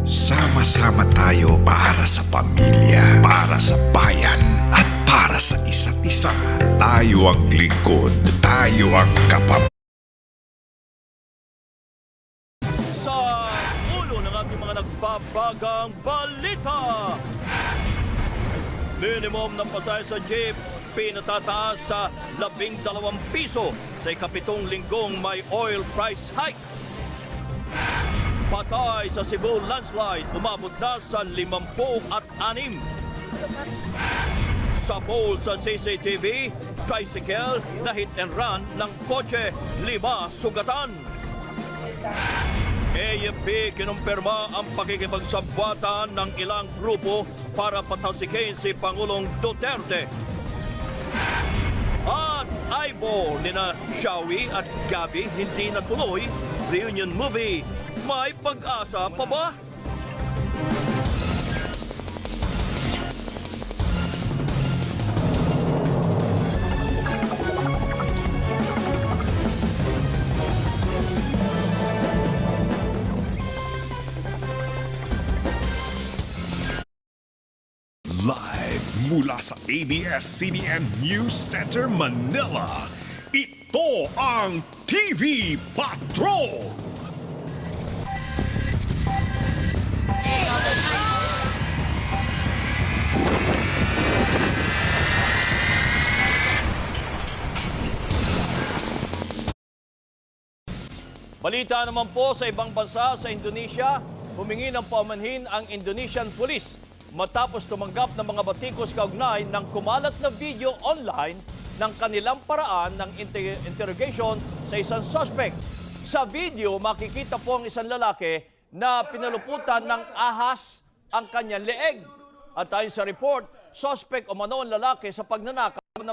Sama-sama tayo para sa pamilya, para sa bayan, at para sa isa't isa. Tayo ang lingkod, tayo ang kapamilya. Sa ulo ng ating mga nagbabagang balita. Minimum ng pasay sa jeep pinatataas sa 12 piso sa ikapitong linggong may oil price hike. Patay sa Cebu landslide, umabot na sa 56. Sa poll sa CCTV, tricycle na hit and run ng kotse, 5 sugatan. AFP kinumpirma ang pakikipagsabwatan ng ilang grupo para patasikin si Pangulong Duterte. At eyeball nina Shawi at Gabby hindi natuloy. Reunion movie, may pag-asa pa ba? Live mula sa ABS-CBN News Center, Manila, ito ang TV Patrol! Balita naman po sa ibang bansa sa Indonesia, humingi ng paumanhin ang Indonesian Police matapos tumanggap ng mga batikos kaugnay ng kumalat na video online ng kanilang paraan ng interrogation sa isang suspect. Sa video, makikita po ang isang lalaki na pinaluputan ng ahas ang kanyang leeg. At ayon sa report, suspect o mano ang lalaki sa pagnanakaw ng